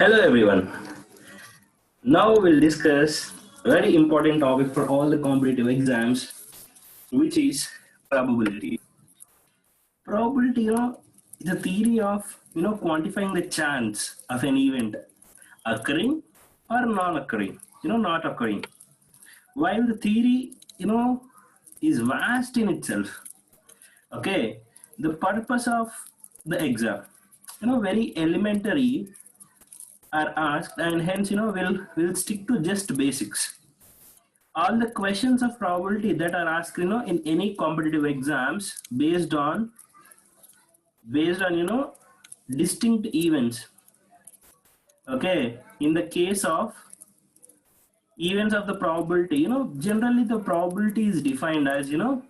Hello everyone. Now we'll discuss a very important topic for all the competitive exams, which is probability. Probability, is the theory of quantifying the chance of an event occurring or non-occurring, not occurring. While the theory, is vast in itself. Okay, the purpose of the exam, very elementary are asked, and hence we'll stick to just basics. All the questions of probability that are asked in any competitive exams based on distinct events. Okay, in the case of events of the probability, generally the probability is defined as when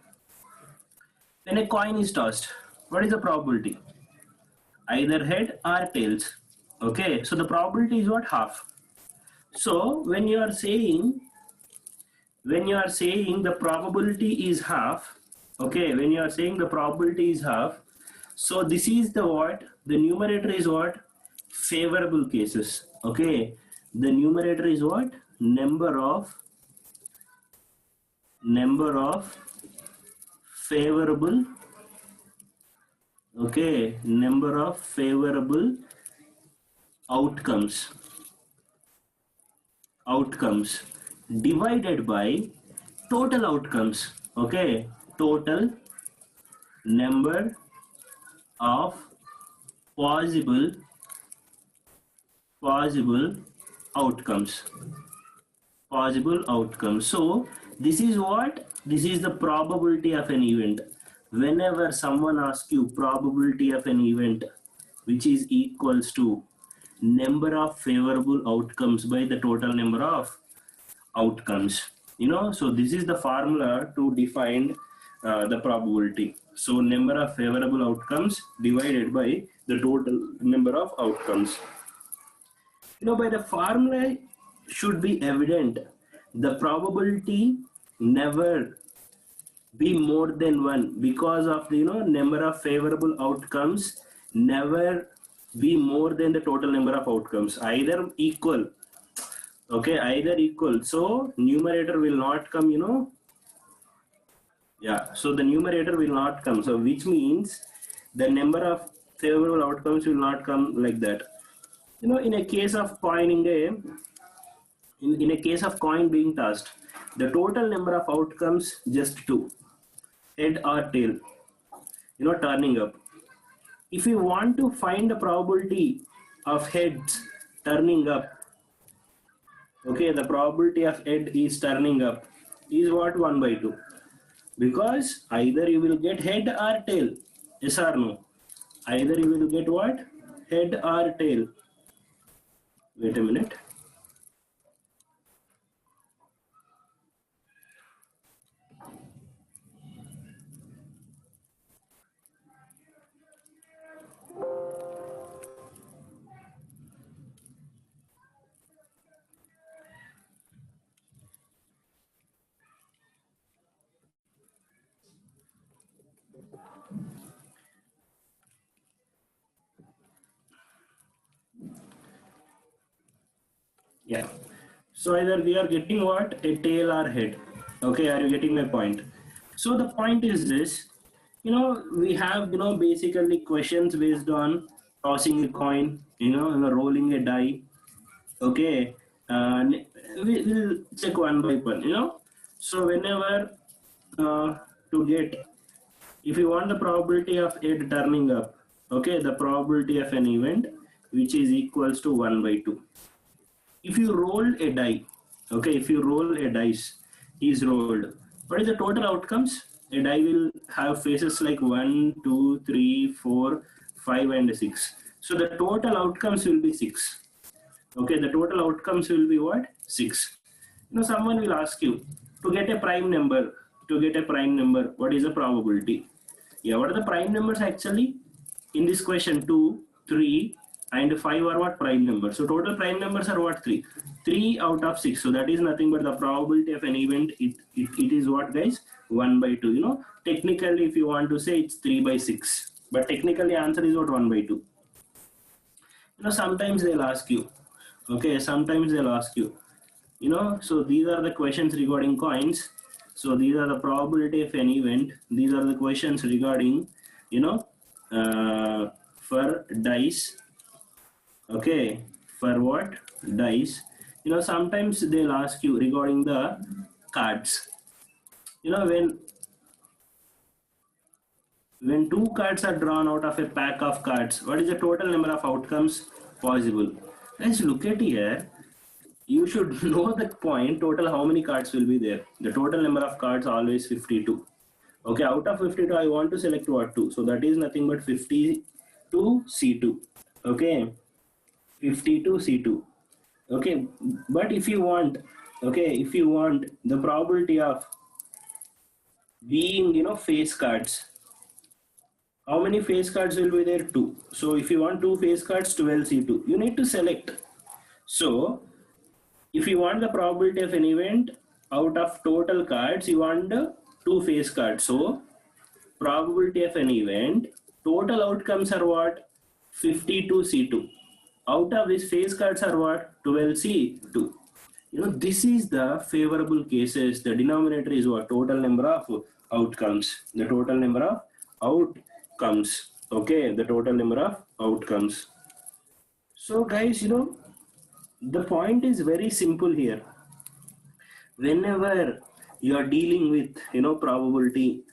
a coin is tossed, what is the probability? Either head or tails. Okay, so the probability is what? Half. So when you are saying the probability is half, okay, when you are saying the probability is half, so this is the what? The numerator is what? Favorable cases. Okay, the numerator is what? Number of favorable, okay, number of favorable outcomes divided by total outcomes. Okay, total number of possible outcomes. So this is what? This is the probability of an event. Whenever someone asks you probability of an event, which is equals to number of favorable outcomes by the total number of outcomes. So this is the formula to define the probability. So number of favorable outcomes divided by the total number of outcomes. By the formula should be evident, the probability never be more than one, because of the number of favorable outcomes never be more than the total number of outcomes, either equal. Okay, either equal. So numerator will not come, yeah, so the numerator will not come. So which means the number of favorable outcomes will not come like that. In a case of coining in a case of coin being tossed, the total number of outcomes just two, head or tail, turning up. If you want to find the probability of heads turning up, okay, the probability of head is turning up is what? 1 by 2, because either you will get head or tail. Yes or no? Either you will get what? Head or tail. Wait a minute. Yeah. So either we are getting what? A tail or head. Okay, are you getting my point? So the point is this, we have, basically questions based on tossing a coin, rolling a die. Okay, we'll check one by one, So whenever to get, if you want the probability of it turning up, okay, the probability of an event, which is equals to 1 by 2. If you roll a die, okay, if you roll a dice, is rolled, what is the total outcomes? A die will have faces like 1, 2, 3, 4, 5 and 6. So the total outcomes will be 6. Okay, the total outcomes will be what? 6. Someone will ask you to get a prime number. What is the probability? Yeah, what are the prime numbers actually? In this question, 2, 3 and 5 are what? Prime numbers. So total prime numbers are what? 3. 3 out of 6. So that is nothing but the probability of an event. It is what, guys? 1 by 2. Technically, if you want to say, it's 3 by 6. But technically answer is what? 1 by 2. Sometimes they'll ask you, Okay, sometimes they'll ask you, so these are the questions regarding coins. So these are the probability of an event. These are the questions regarding, you know, for dice. Okay, for what? Dice. Sometimes they'll ask you regarding the cards. When two cards are drawn out of a pack of cards, what is the total number of outcomes possible? Let's look at here. You should know the point total how many cards will be there. The total number of cards always 52. Okay, out of 52 I want to select what 2. So that is nothing but 52 C2. Okay, 52 C2. Okay, but if you want the probability of being, face cards, how many face cards will be there? 2. So if you want 2 face cards, 12 C2. You need to select. So if you want the probability of an event out of total cards, you want the 2 face cards. So probability of an event, total outcomes are what? 52 C2. Out of these face cards are what? 12 C2. This is the favorable cases. The denominator is what? Total number of outcomes. The total number of outcomes. Okay, the total number of outcomes. So guys, the point is very simple here. Whenever you are dealing with, probability,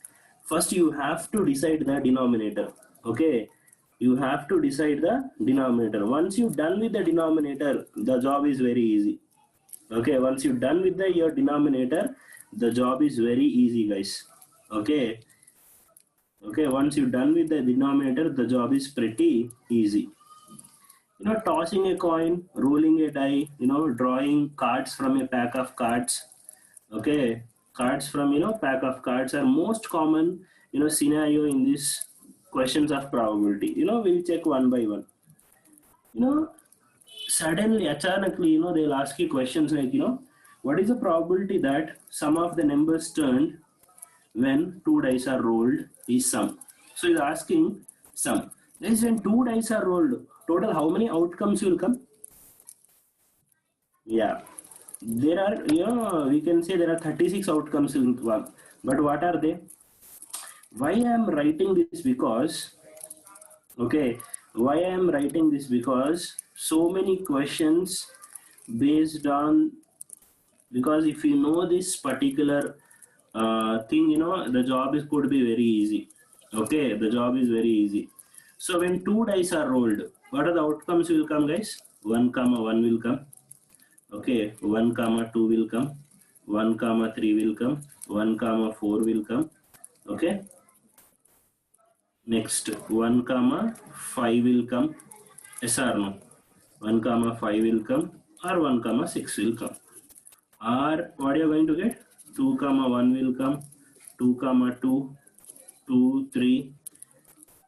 first you have to decide the denominator. Okay, you have to decide the denominator. Once you're done with the denominator, the job is very easy. Okay, once you're done with your denominator, the job is very easy, guys. Okay, once you're done with the denominator, the job is pretty easy. Tossing a coin, rolling a die, drawing cards from a pack of cards. Okay, cards from, pack of cards are most common, scenario in these questions of probability. We'll check one by one. Suddenly, achanakly, they'll ask you questions like, what is the probability that sum of the numbers turned when 2 dice are rolled is sum. So he's asking sum. Guys, when 2 dice are rolled, total how many outcomes will come? Yeah, there are, we can say there are 36 outcomes in one. But what are they? Why I am writing this? Because, okay, why I am writing this? Because so many questions based on, because if you know this particular thing, the job is could be very easy. Okay, the job is very easy. So when 2 dice are rolled, what are the outcomes will come, guys? 1 comma 1 will come. Okay, 1 comma 2 will come, 1 comma 3 will come, 1 comma 4 will come. Okay, next 1 comma 5 will come. Yes or no? 1 comma 5 will come, or 1 comma 6 will come. Or what are you going to get? 2 comma 1 will come, 2 comma 2, 2 3,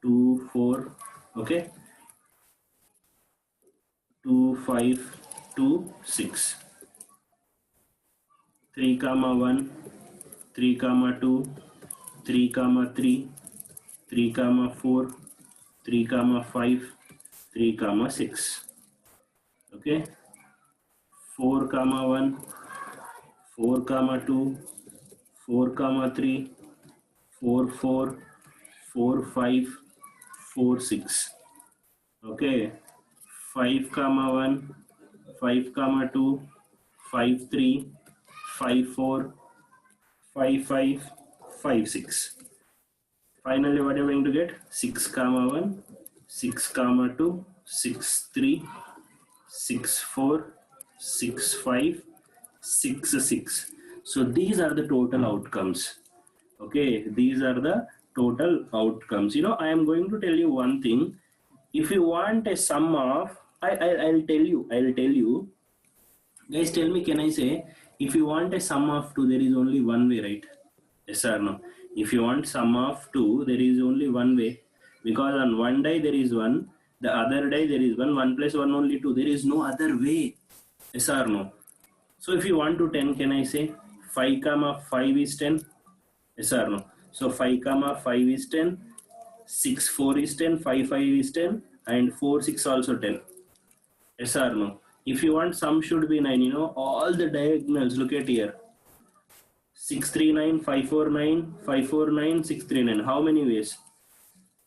2 4. Okay, 2 5, 2 6. 3 comma 1, 3 comma 2, 3 comma 3, 3 comma 4, 3 comma 5, 3 comma 6. Okay, 4 comma 1, 4 comma 2, 4 comma 3, 4 4, 4 5, 4 6. Okay, 5 comma 1, 5 comma 2, 5 3, 5 4, 5 5, 5 6. Finally, what are you going to get? 6 comma 1, 6 comma 2, 6 3, 6 4, 6 5, 6 6. So these are the total outcomes. Okay, these are the total outcomes. I am going to tell you one thing. If you want a sum of, I'll tell you. Guys, tell me, can I say, if you want a sum of 2, there is only one way, right? Yes or no? If you want sum of 2, there is only one way. Because on one die there is 1, the other die there is 1, 1 plus 1 only 2. There is no other way. Yes or no? So if you want to 10, can I say 5 comma 5 is 10? Yes or no? So 5 comma 5 is 10, 6 4 is 10, 5 5 is 10, and 4 6 also 10. Yes or no? If you want sum should be 9, you know, all the diagonals, look at here. 639, 549, 549, 639. How many ways?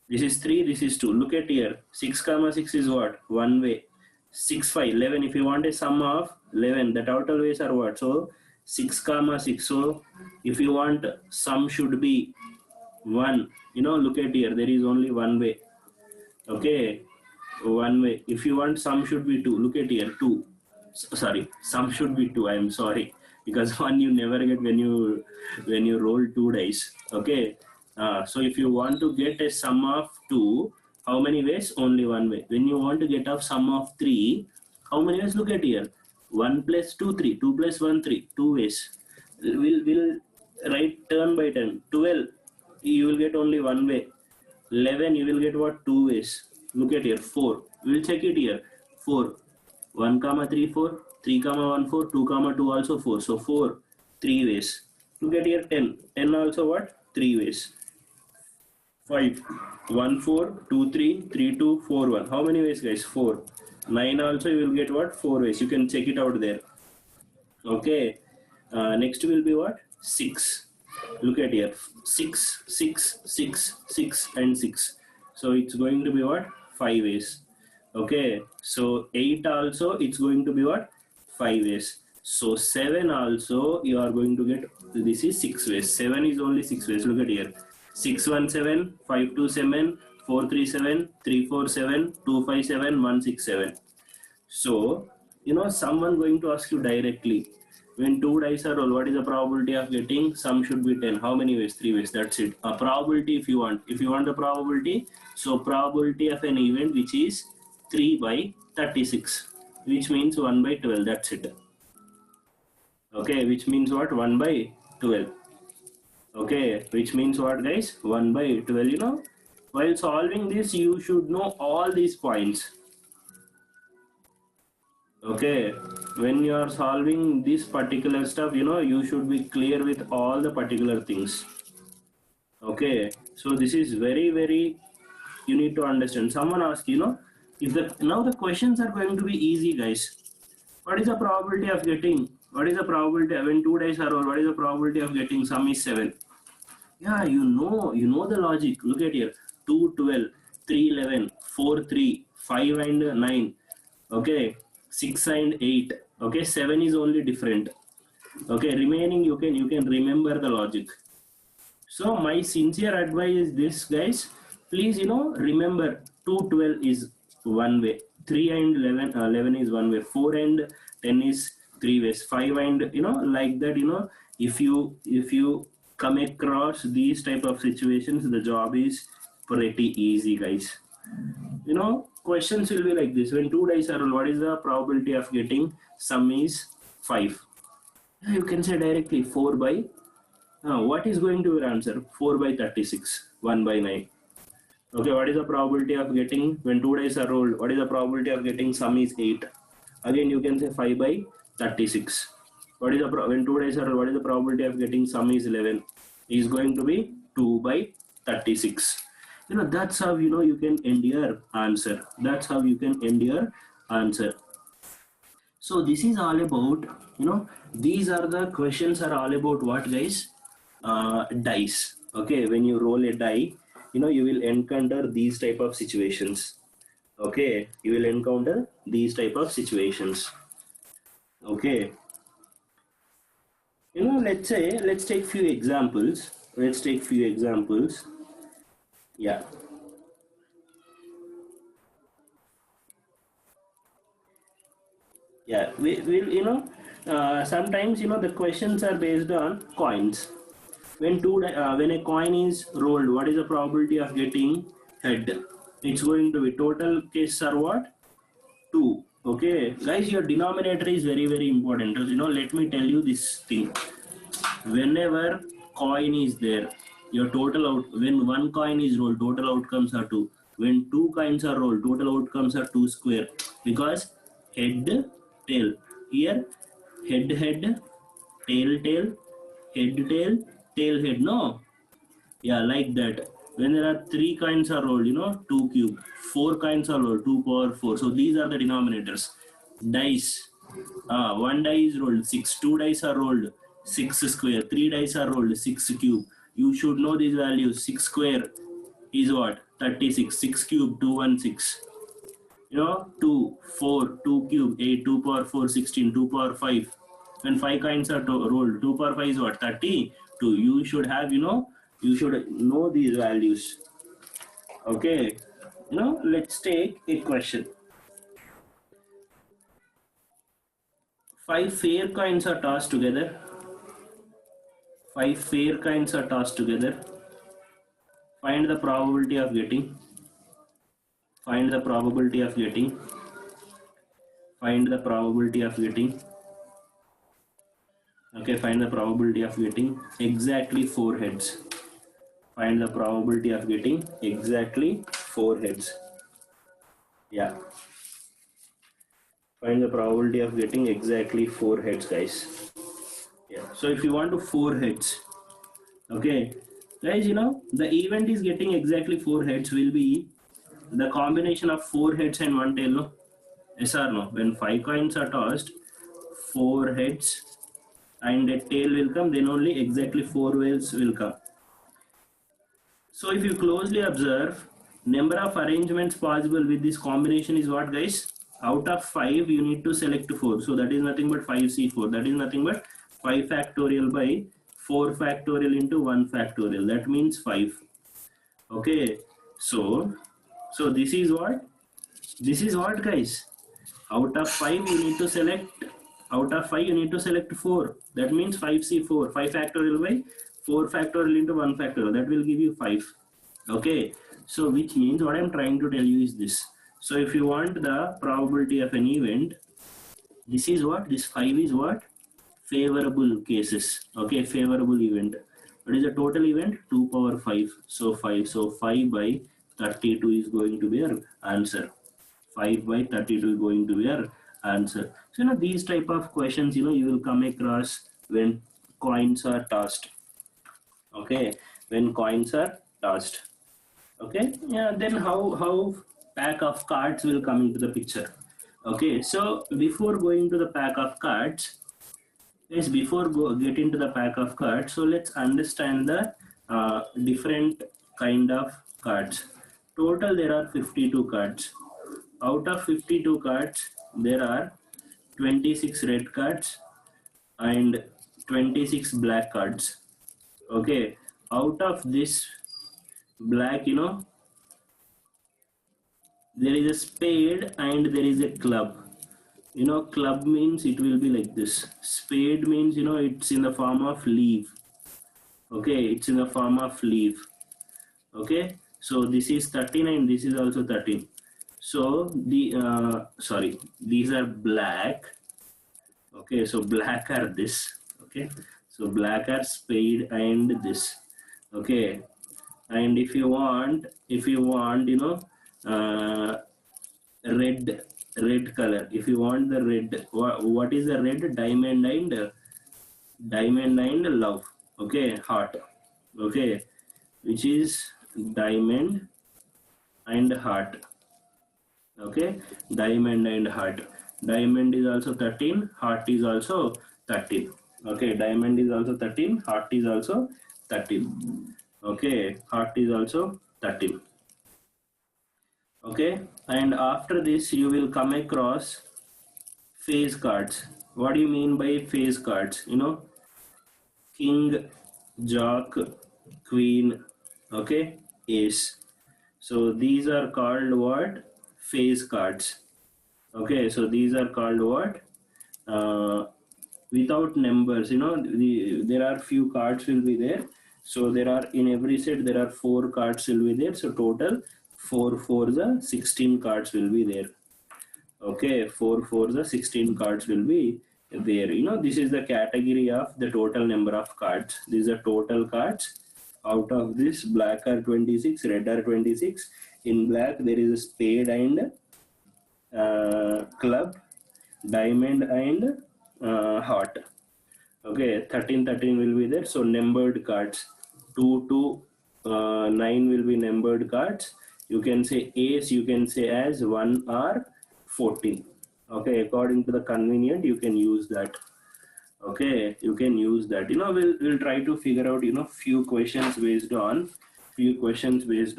This is 3, this is 2. Look at here. 6 comma 6 is what? One way. 6, 5, 11. If you want a sum of 11, the total ways are what? So 6 comma 6. So if you want sum should be 1, you know, look at here. There is only one way. Okay, one way. If you want sum should be 2, look at here. 2. Sorry, sum should be 2. I am sorry, because one you never get when you roll 2 dice. Okay, so if you want to get a sum of 2, how many ways? Only one way. When you want to get a sum of 3, how many ways? Look at here. 1 plus 2 3, 2 plus 1 3, 2 ways. Will write turn by turn. 12, you will get only one way. 11, you will get what? 2 ways. Look at here. 4, we will check it here. 4, 1 comma 3 4, 3 comma 1 4, 2 comma 2 also 4. So 4, 3 ways. Look at here. 10, 10 also what? 3 ways. 5, 1 4, 2 3, 3 2, 4 1. How many ways, guys? 4. 9 also you will get what? 4 ways. You can check it out there. Okay, next will be what? 6. Look at here. 6 6 6 6 and 6. So it's going to be what? 5 ways. Okay, so 8 also it's going to be what? 5 ways. So 7 also you are going to get, this is 6 ways. 7 is only 6 ways. Look at here. 617, 527, 437, 347, 257, 167. So, you know, someone going to ask you directly, when 2 dice are rolled, what is the probability of getting? Sum should be 10. How many ways? 3 ways. That's it. A probability if you want. If you want the probability, so probability of an event which is 3 by 36, which means 1 by 12. That's it. Okay, which means what? 1 by 12. Okay, which means what, guys? 1 by 12. You know, while solving this, you should know all these points. Okay, when you are solving this particular stuff, you know, you should be clear with all the particular things. Okay, so this is very you need to understand. Someone asked, you know, if the now the questions are going to be easy, guys. What is the probability of getting? What is the probability when 2 dice are rolled? What is the probability of getting? Sum is 7. Yeah, you know the logic. Look at here. 2 12, 3 11, 4 3, 5 and 9. Okay, 6 and 8. Okay, 7 is only different. Okay, remaining you can remember the logic. So my sincere advice is this, guys. Please, you know, remember 2 12 is one way. 3 and 11, 11 is one way. 4 and 10 is 3 ways. 5 and, you know, like that, you know, if you come across these type of situations, the job is pretty easy, guys. You know, questions will be like this. When 2 dice are rolled, what is the probability of getting? Sum is 5. You can say directly 4 by, what is going to be your answer? 4 by 36, 1 by 9. Okay, what is the probability of getting when 2 dice are rolled? What is the probability of getting? Sum is 8. Again, you can say 5 by 36. What is the when 2 dice are rolled? What is the probability of getting? Sum is 11. Is going to be 2 by 36. You know, that's how, you know, you can end your answer. That's how you can end your answer. So this is all about, you know, these are the questions are all about what, guys? Dice. Okay, when you roll a die, you know, you will encounter these type of situations. Okay, you will encounter these type of situations. Okay, you know, let's take few examples. Yeah. Yeah, we will, you know, sometimes, you know, the questions are based on coins. When when a coin is rolled, what is the probability of getting head? It's going to be total cases are what? 2. Okay, guys, your denominator is very important. You know, let me tell you this thing. Whenever coin is there, your total out, when one coin is rolled, total outcomes are 2. When 2 coins are rolled, total outcomes are 2 square, because head tail. Here head tail tail head, no. Yeah, like that. When there are 3 coins are rolled, you know, 2 cube. 4 coins are rolled, 2 power 4. So these are the denominators. dice. One die is rolled 6, two dice are rolled 6 square, three dice are rolled 6 cube. You should know these values. 6 square is what? 36. 6 cube 216. 2 4 2 cube 8, 2 power 4 16, 2 power 5. When 5 coins are rolled, 2 power 5 is what? 32. You should have, you should know these values. Okay, let's take a question. 5 fair coins are tossed together. 5 fair coins are tossed together. Find the probability of getting. Find the probability of getting. Find the probability of getting. Okay, find the probability of getting exactly 4 heads. Find the probability of getting exactly 4 heads. Yeah. Find the probability of getting exactly 4 heads, guys. Yeah. So if you want to 4 heads, okay, guys, the event is getting exactly 4 heads will be the combination of 4 heads and 1 tail, no? Yes or no? When 5 coins are tossed, 4 heads and a tail will come, then only exactly 4 whales will come. So if you closely observe, number of arrangements possible with this combination is what, guys? Out of 5, you need to select 4. So that is nothing but 5c4. That is nothing but 5 factorial by 4 factorial into 1 factorial. That means 5. Okay. So this is what? This is what, guys? Out of 5, you need to select. Out of 5, you need to select 4. That means 5c4. 5 factorial by 4 factorial into 1 factorial. That will give you 5. Okay. So which means what I'm trying to tell you is this. So if you want the probability of an event, this is what? This 5 is what? Favorable cases. Okay. Favorable event. What is the total event? 2 power 5. So 5. So 5 by 32 is going to be our answer. 5 by 32 is going to be our answer. So these type of questions you will come across when coins are tossed. Okay, when coins are tossed. Okay, yeah. Then how pack of cards will come into the picture. Okay, so before going to the pack of cards, yes, before get into the pack of cards, so let's understand the different kind of cards. Total there are 52 cards. Out of 52 cards, there are 26 red cards and 26 black cards. Okay, out of this black, there is a spade and there is a club. Club means it will be like this. Spade means, it's in the form of leaf. Okay, it's in the form of leaf. Okay, so this is 13 and this is also 13. So these are black. Okay, so black are this. Okay, so black are spade and this. Okay, and if you want, red color. If you want the red, what is the red? Diamond and love. Okay, heart. Okay, which is diamond and heart. Okay, diamond and heart. Diamond is also 13, heart is also 13. Okay, diamond is also 13, heart is also 13. Okay, heart is also 13. Okay, and after this you will come across phase cards. What do you mean by phase cards? King, jack, queen, okay, ace. So these are called what? Phase cards. Okay, so these are called what? Without numbers, there are few cards will be there. So there are, in every set there are 4 cards will be there. So total 4 for the 16 cards will be there. Okay, 4 for the 16 cards will be there. This is the category of the total number of cards. These are total cards. Out of this, black are 26, red are 26. In black there is a spade and club, diamond and heart. Okay, 13 will be there. So numbered cards, 2 to 9 will be numbered cards. You can say ace, you can say as 1 or 14. Okay, according to the convenient, you can use that. Okay, you can use that. We'll try to figure out few questions based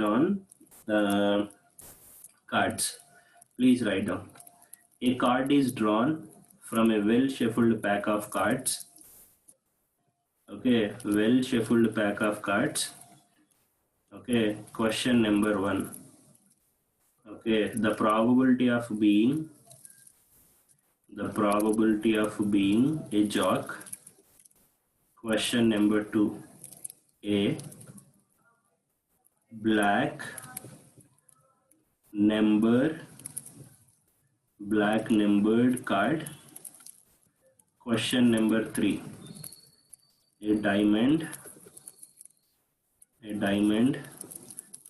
on uh, cards. Please write down. A card is drawn from a well shuffled pack of cards. Okay, well shuffled pack of cards. Okay, question number one. Okay, the probability of being a jock. Question number two. A black number black numbered card. Question number three. A diamond.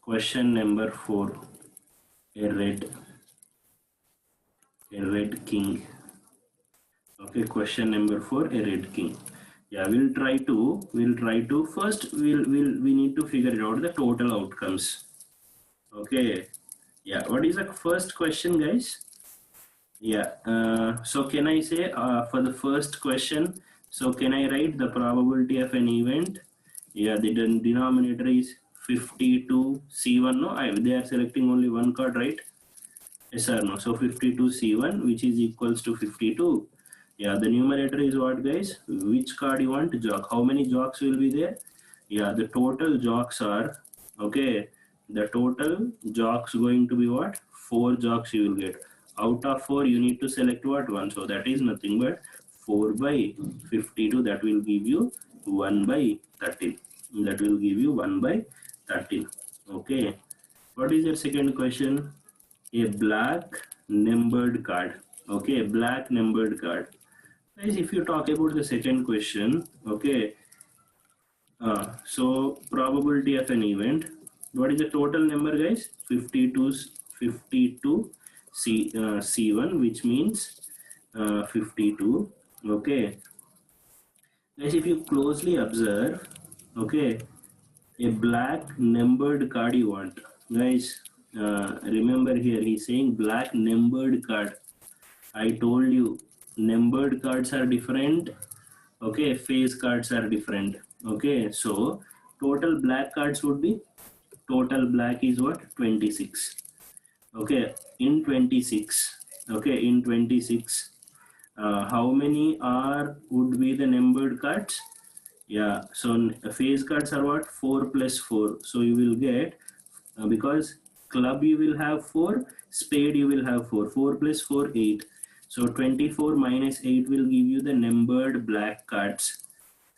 Question number four. A red king. Okay, question number four. A red king. Yeah, we'll try to first we need to figure out the total outcomes. Okay. Yeah, what is the first question, guys? Yeah, so can I say for the first question, so can I write the probability of an event? Yeah, the denominator is 52 C1. No, they are selecting only one card, right? Yes or no? So 52 C1, which is equals to 52. Yeah, the numerator is what, guys? Which card you want? Jock. How many jocks will be there? Yeah, the total jocks are, okay, the total jocks going to be what? 4 jocks you will get. Out of 4, you need to select what? 1. So that is nothing but 4 by 52. That will give you 1 by 13. That will give you 1 by 13. Okay. What is your second question? A black numbered card. Okay, black numbered card. Guys, if you talk about the second question, okay, so probability of an event. What is the total number, guys? 52 C1, which means 52. Okay, guys, if you closely observe, okay, a black numbered card you want, guys. Remember here, he's saying black numbered card. I told you, numbered cards are different. Okay, face cards are different. Okay, so total black cards would be, total black is what? 26. Okay, in 26. Okay, in 26. How many are would be the numbered cards? Yeah, so face cards are what? 4 plus 4. So you will get, because club you will have 4, spade you will have 4. 4 plus 4, 8. So 24 minus 8 will give you the numbered black cards.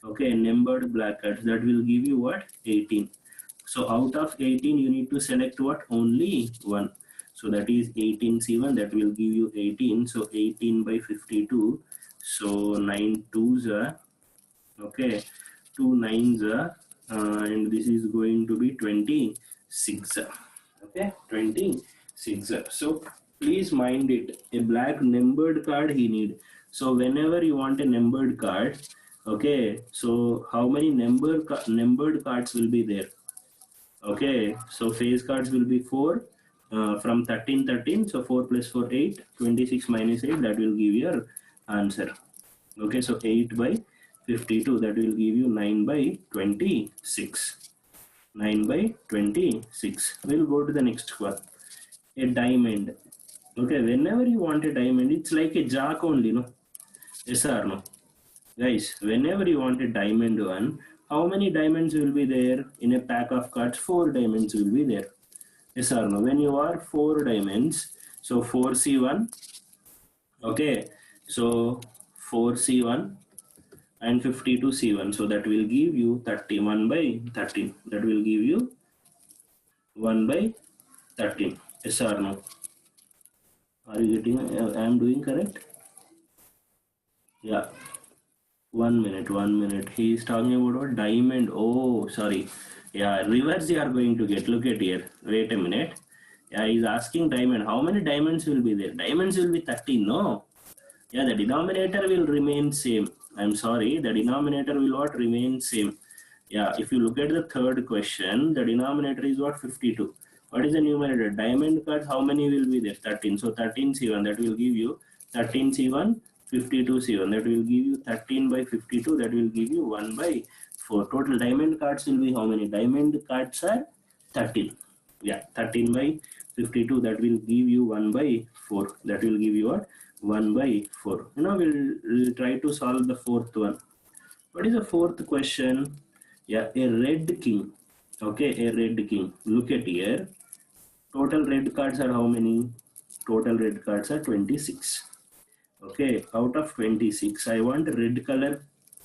Okay, numbered black cards. That will give you what? 18. So out of 18, you need to select what? Only 1. So that is 18 C1. That will give you 18. So 18 by 52. So 9 twos are, okay, 2 nines are, and this is going to be 26. Okay, 26. So please mind it. A black numbered card he need. So whenever you want a numbered card, okay, so how many numbered cards will be there? Okay, so face cards will be 4, from 13. So 4 plus 4, 8. 26 minus 8, that will give your answer. Okay, so 8 by 52, that will give you 9 by 26. 9 by 26. We'll go to the next one. A diamond. Okay, whenever you want a diamond, it's like a jack only, no? Yes or no? Guys, whenever you want a diamond one, how many diamonds will be there in a pack of cards? 4 diamonds will be there. Yes or no? When you are 4 diamonds, so 4C1, okay, so 4C1 and 52C1, so that will give you 31 by 13. That will give you 1 by 13. Yes or no? Are you getting? I am doing correct? Yeah. 1 minute. He is talking about what? Diamond. Oh, sorry. Yeah, reverse you are going to get. Look at here. Wait a minute. Yeah, he's asking diamond. How many diamonds will be there? Diamonds will be 13. No. Yeah, the denominator will remain same. I'm sorry. The denominator will not remain same. Yeah, if you look at the third question, the denominator is what? 52. What is the numerator? Diamond cards, how many will be there? 13. So 13 C1, that will give you 13C1, 52C1. That will give you 13 by 52. That will give you 1 by 4. Total diamond cards will be how many? Diamond cards are 13. Yeah, 13 by 52. That will give you 1 by 4. That will give you what? 1 by 4. We'll try to solve the fourth one. What is the fourth question? Yeah, a red king. Okay, a red king. Look at here. Total red cards are how many? Total red cards are 26. Okay, out of 26, I want red color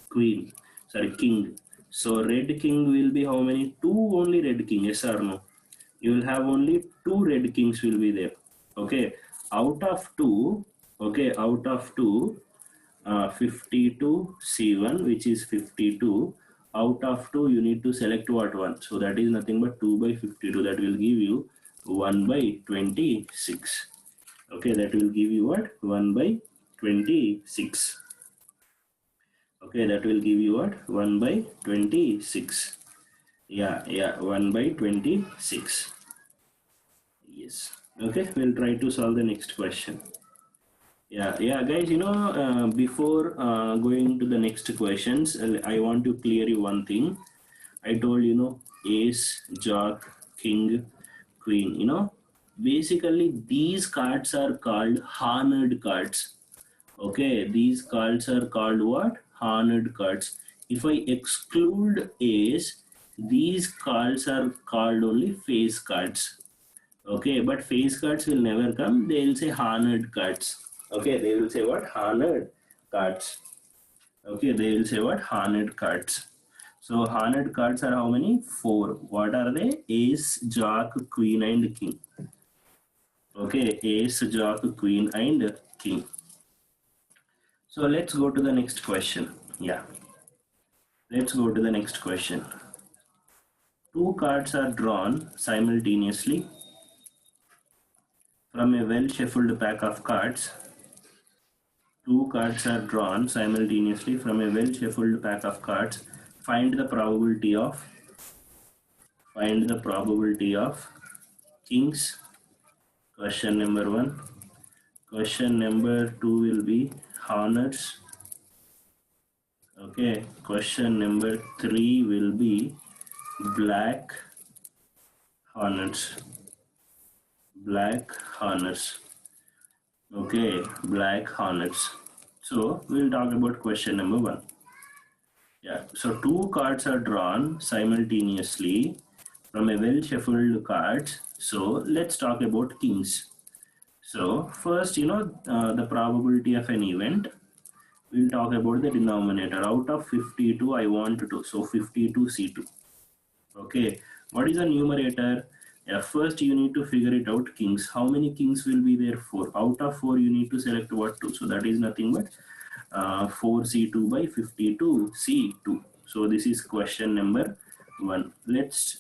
queen. Sorry, king. So red king will be how many? Two only red king, yes or no? You will have only two red kings will be there. Okay, out of two, okay, out of two, 52 C1, which is 52. Out of 2, you need to select what one. So that is nothing but 2 by 52. That will give you 1 by 26. Okay, that will give you what? 1 by 26. Okay, that will give you what? 1 by 26. Yeah, 1 by 26. Yes. Okay, we'll try to solve the next question. Yeah, guys, before going to the next questions, I want to clear you one thing. I told, ace, jack, king, queen, basically these cards are called horned cards. Okay, these cards are called what? Horned cards. If I exclude ace, these cards are called only face cards. Okay, but face cards will never come. They will say horned cards. Okay, they will say what? Horned cards. Okay, they will say what? Horned cards. So horned cards are how many? 4. What are they? Ace, jack, queen, and king. Okay, ace, jack, queen, and king. So let's go to the next question. Yeah, let's go to the next question. Two cards are drawn simultaneously from a well-shuffled pack of cards. Two cards are drawn simultaneously from a well-shuffled pack of cards. Find the probability of kings. Question number 1. Question number 2 will be hornets. Okay. Question number 3 will be black hornets. Okay, black hornets. So we'll talk about question number 1. Yeah, so two cards are drawn simultaneously from a well-shuffled cards. So let's talk about kings. So first, the probability of an event. We'll talk about the denominator. Out of 52, I want to. So 52 C2. Okay, what is the numerator? Yeah, first you need to figure it out. Kings. How many kings will be there? 4. Out of 4, you need to select what? 2. So that is nothing but 4C2 by 52C2. So this is question number 1. Let's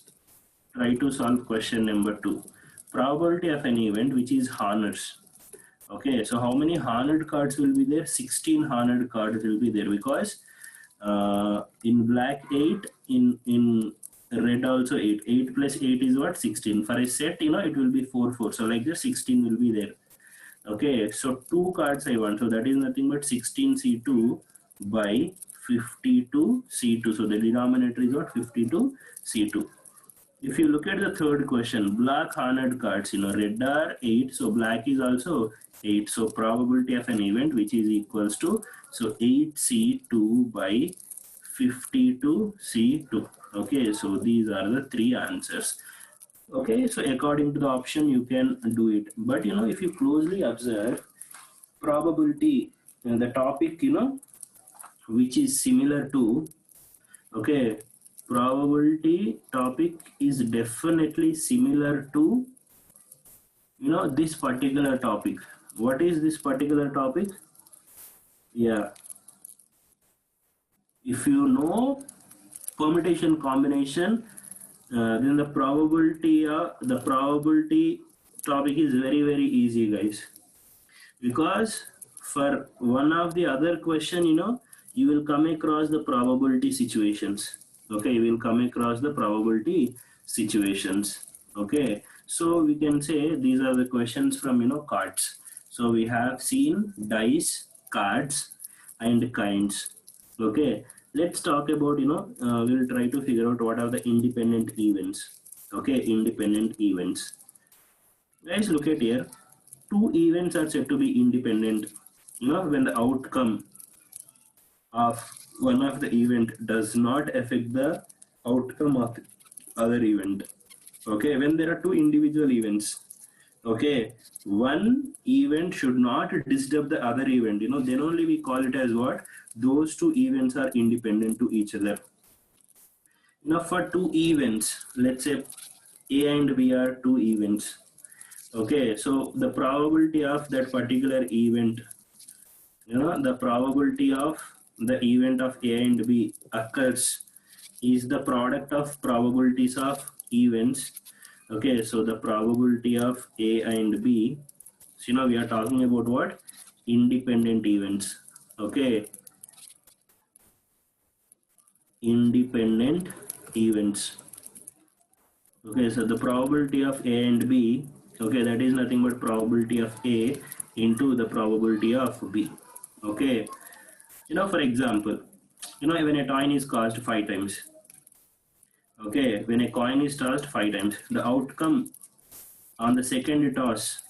try to solve question number 2. Probability of an event which is hornets. Okay, so how many hornet cards will be there? 16 hornet cards will be there because in black 8, in red also 8. 8 plus 8 is what? 16. For a set, it will be 4, 4. So like this, 16 will be there. Okay, so two cards I want. So that is nothing but 16C2 by 52C2. So the denominator is what? 52C2. If you look at the third question, black horned cards, red are 8. So black is also 8. So probability of an event which is equals to, so 8C2 by 52C2. Okay, so these are the three answers. Okay, so according to the option, you can do it. But, if you closely observe, probability, the topic, which is similar to, okay, probability topic is definitely similar to, this particular topic. What is this particular topic? Yeah. If you know permutation combination, then the probability topic is very, very easy, guys, because for one of the other question, you will come across the probability situations. Okay, you will come across the probability situations. Okay, so we can say these are the questions from cards. So we have seen dice, cards, and kinds. Okay, let's talk about, we'll try to figure out what are the independent events. Okay, independent events. Guys, look at here. Two events are said to be independent. When the outcome of one of the event does not affect the outcome of the other event. Okay, when there are two individual events, okay, one event should not disturb the other event, then only we call it as what? Those two events are independent to each other. For two events, let's say A and B are two events. Okay, so the probability of that particular event, the probability of the event of A and B occurs is the product of probabilities of events. Okay, so the probability of A and B, so we are talking about what? Independent events. Okay, independent events. Okay, so the probability of A and B, okay, that is nothing but probability of A into the probability of B. Okay, for example, when a coin is tossed 5 times, okay, when a coin is tossed 5 times, the outcome on the second toss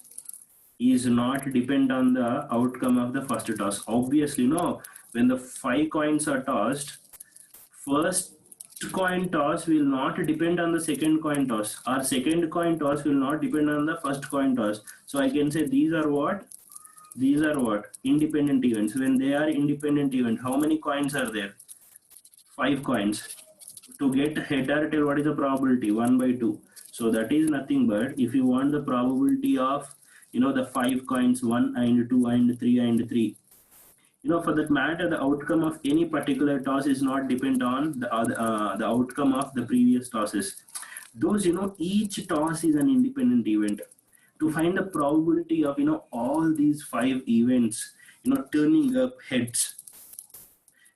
is not depend on the outcome of the first toss. Obviously, no. When the 5 coins are tossed, first coin toss will not depend on the second coin toss, or second coin toss will not depend on the first coin toss. So I can say these are what? These are what? Independent events. When they are independent event, how many coins are there? 5 coins. To get head or tail, what is the probability? 1/2. So that is nothing but, if you want the probability of the 5 coins, 1 and 2 and 3 and 3, for that matter, the outcome of any particular toss is not depend on the outcome of the previous tosses. Those, each toss is an independent event. To find the probability of all these 5 events turning up heads,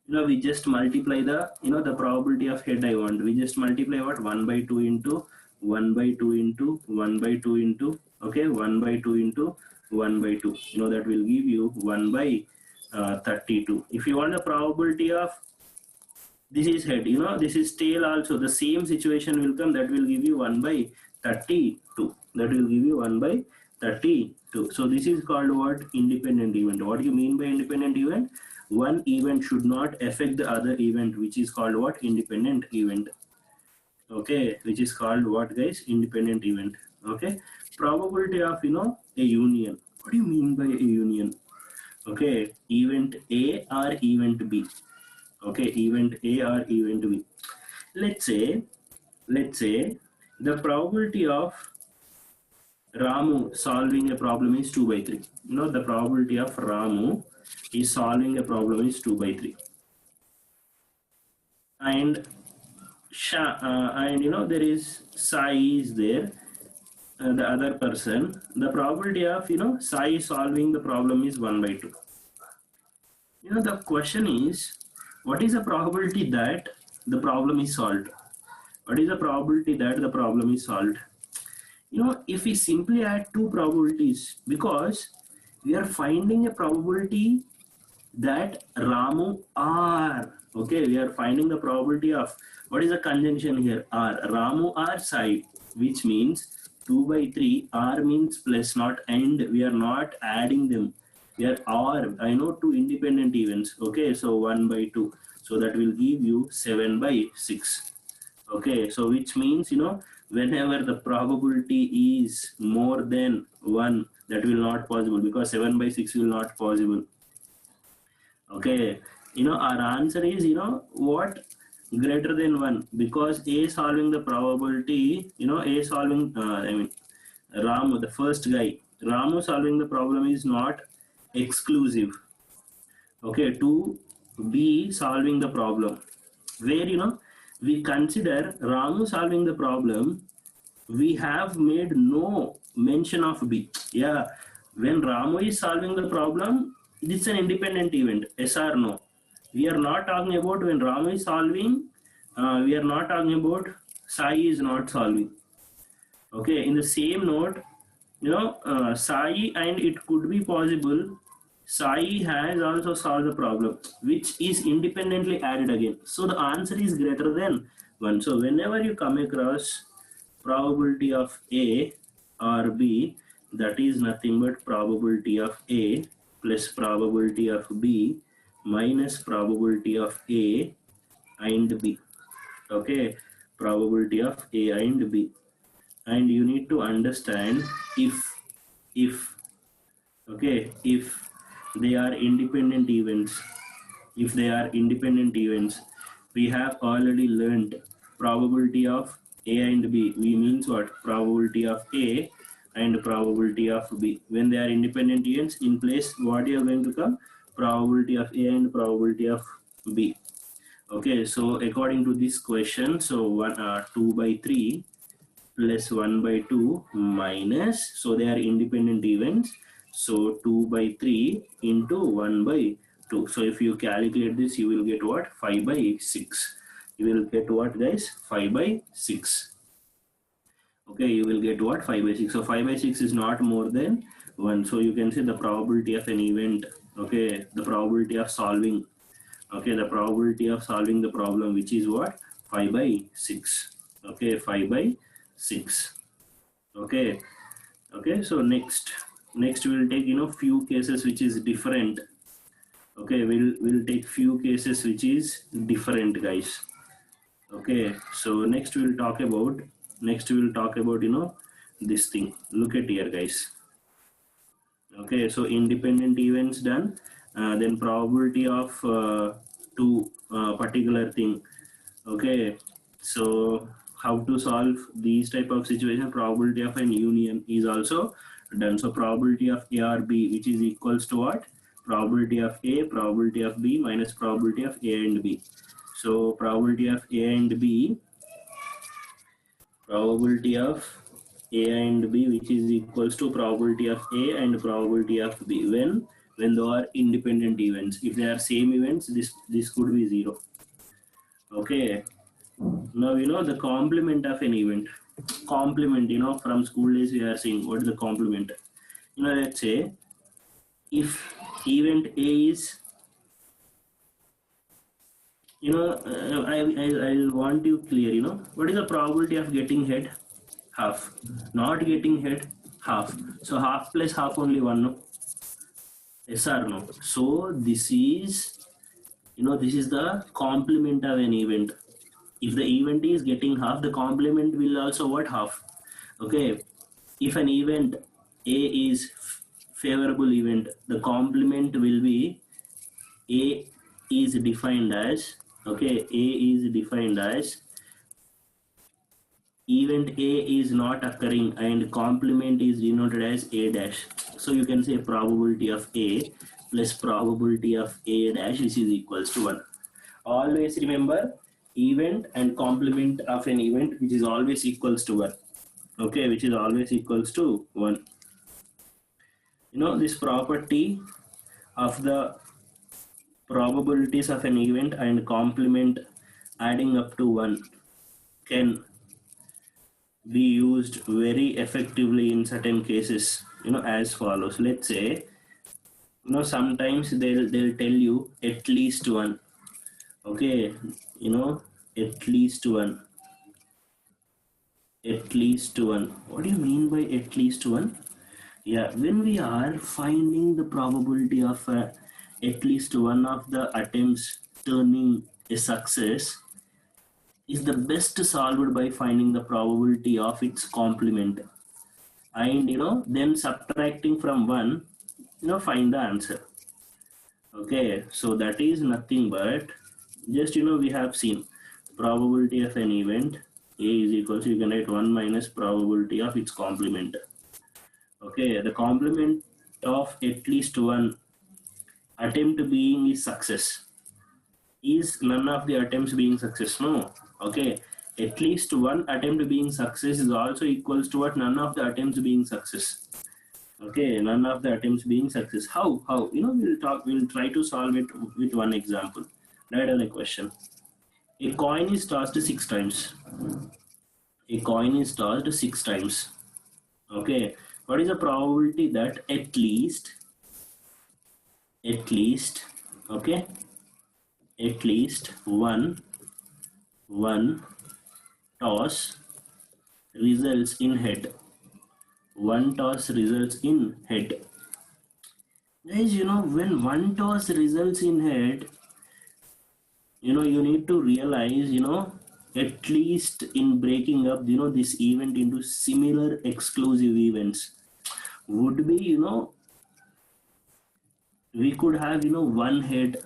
we just multiply the the probability of head. I want, we just multiply what? 1/2 into 1/2 into 1/2 into, okay, 1/2 into 1/2, that will give you 1/32. If you want the probability of, this is head, this is tail also, the same situation will come, that will give you 1/32. That will give you 1/32. So this is called what? Independent event. What do you mean by independent event? One event should not affect the other event, which is called what? Independent event. Okay, which is called what, guys? Independent event. Okay, probability of a union. What do you mean by a union? Okay, event A or event B. Okay, event A or event B. Let's say the probability of Ramu solving a problem is 2/3. The probability of Ramu is solving a problem is 2/3. And there is Sai is there, the other person. The probability of Sai solving the problem is 1/2. The question is, what is the probability that the problem is solved? What is the probability that the problem is solved? If we simply add two probabilities, because we are finding a probability that Ramu R. Okay, we are finding the probability of, what is the conjunction here? R. Ramu R Sai, which means 2/3. R means plus, not and. We are not adding them. We are R. I know two independent events. Okay, so 1/2. So that will give you 7/6. Okay, so which means whenever the probability is more than 1, that will not possible, because 7/6 will not possible. Okay, our answer is what? Greater than 1, because A solving the probability, A solving, Ramu, the first guy, Ramu solving the problem is not exclusive, okay, to B solving the problem, where we consider Ramu solving the problem, we have made no mention of B. Yeah, when Ramu is solving the problem, it's an independent event, yes or no? We are not talking about when Ramu is solving, we are not talking about Sai is not solving. Okay, in the same note, Sai, and it could be possible Sai has also solved the problem, which is independently added again. So the answer is greater than 1. So whenever you come across probability of A or B, that is nothing but probability of A plus probability of B minus probability of A and B. Okay, probability of A and B. And you need to understand if if they are independent events, if they are independent events, we have already learned probability of A and B. We means what? Probability of A and probability of B. When they are independent events, in place what you are going to come? Probability of A and probability of B. Okay, so according to this question, so 2 by 3 plus 1 by 2 minus, so they are independent events, so 2 by 3 into 1 by 2. So if you calculate this, you will get what? 5 by 6. You will get what, guys? 5 by 6. Okay, you will get what? 5 by 6. So 5 by 6 is not more than 1. So you can say the probability of an event, okay, the probability of solving, okay, the probability of solving the problem, which is what? 5 by 6. Okay, 5 by 6. Okay, okay, so next we'll take few cases which is different. Okay, we'll take few cases which is different, guys. Okay, so next we'll talk about this thing. Look at here, guys. Okay, so independent events done, then probability of two particular thing. Okay, so how to solve these type of situation? Probability of an union is also done. So probability of A or B, which is equals to what? Probability of A, probability of B minus probability of A and B. So probability of A and B, probability of A and B, which is equals to probability of A and probability of B when they are independent events. If they are same events, this could be 0. Okay, now the complement of an event. Complement, from school days we are seeing what is the complement. Let's say if event A is, I want you clear, what is the probability of getting head? Half. Not getting head, half. So half plus half only 1, no? Yes or no? So this is, this is the complement of an event. If the event is getting half, the complement will also what? Half. Okay, if an event A is favorable event, the complement will be A is defined as, okay, A is defined as event A is not occurring and complement is denoted as A dash. So you can say probability of A plus probability of A dash, which is equals to 1. Always remember event and complement of an event, which is always equals to 1. Okay, which is always equals to 1. This property of the probabilities of an event and complement adding up to 1 can be used very effectively in certain cases, as follows. Let's say, sometimes they'll tell you at least 1. Okay, at least 1. At least 1. What do you mean by at least 1? Yeah, when we are finding the probability of at least one of the attempts turning a success, is the best solved by finding the probability of its complement, and then subtracting from 1, find the answer. Okay, so that is nothing but just we have seen probability of an event A is equal to, you can write 1 minus probability of its complement. Okay, the complement of at least one attempt being is success. Is none of the attempts being success? No. Okay, at least one attempt being success is also equals to what? None of the attempts being success. Okay, none of the attempts being success. How? We'll try to solve it with one example. Write down a question. A coin is tossed 6 times. A coin is tossed 6 times. Okay, What is the probability that at least, okay, at least one toss results in head. One toss results in head. Guys, when one toss results in head, you need to realize, at least in breaking up, this event into similar exclusive events would be, we could have, one head.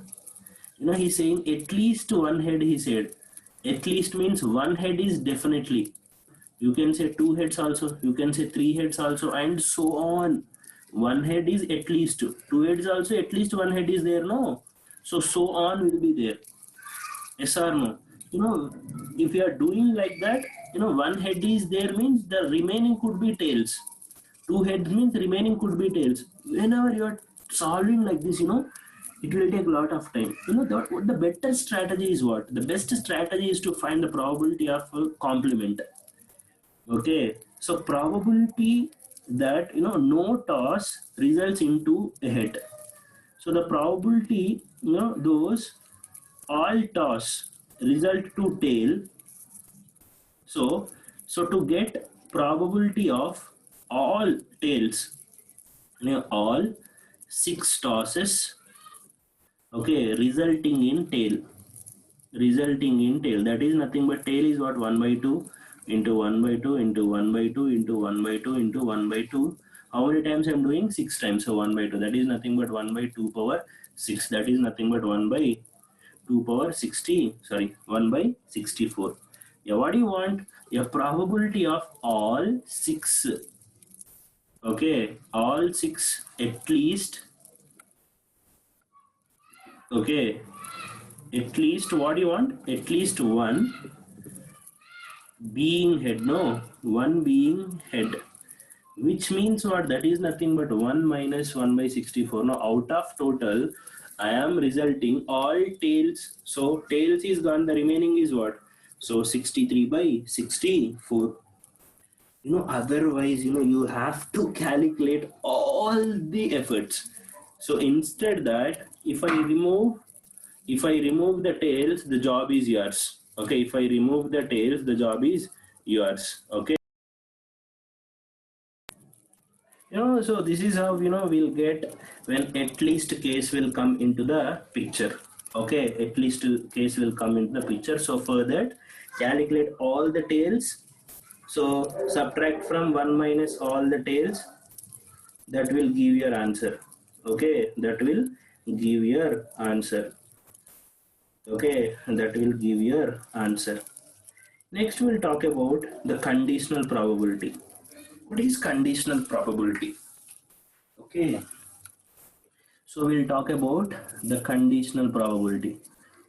He's saying at least one head, he said. At least means one head is definitely. You can say two heads also, you can say three heads also, and so on. One head is at least two heads also, at least one head is there, no? So on will be there. Yes or no? If you are doing like that, one head is there means the remaining could be tails. Two heads means remaining could be tails. Whenever you are solving like this, it will take a lot of time. The better strategy is what? The best strategy is to find the probability of a complement. Okay, so probability that no toss results into a head. So the probability those all toss result to tail. So to get probability of all tails, all six tosses, okay, resulting in tail, that is nothing but tail is what? 1 by 2 into 1 by 2 into 1 by 2 into 1 by 2 into 1 by 2. How many times I'm doing? 6 times. So 1 by 2, that is nothing but 1 by 2 power 6, that is nothing but 1 by 2 power 60, sorry, 1 by 64. Yeah, what do you want? A probability of all 6, okay, all 6 at least, okay, at least, what do you want? At least one being head, no? One being head. Which means what? That is nothing but 1 minus 1 by 64. Now, out of total, I am resulting all tails. So, tails is gone. The remaining is what? So, 63 by 64. Otherwise, you have to calculate all the efforts. So, instead that, if I remove the tails, the job is yours. Okay, if I remove the tails, the job is yours. Okay. So this is how we'll get when at least case will come into the picture. Okay, at least case will come into the picture. So for that, calculate all the tails. So subtract from 1 minus all the tails. That will give your answer. Okay, that will give your answer. Okay, that will give your answer. Next, we'll talk about the conditional probability. What is conditional probability? Okay, so we'll talk about the conditional probability.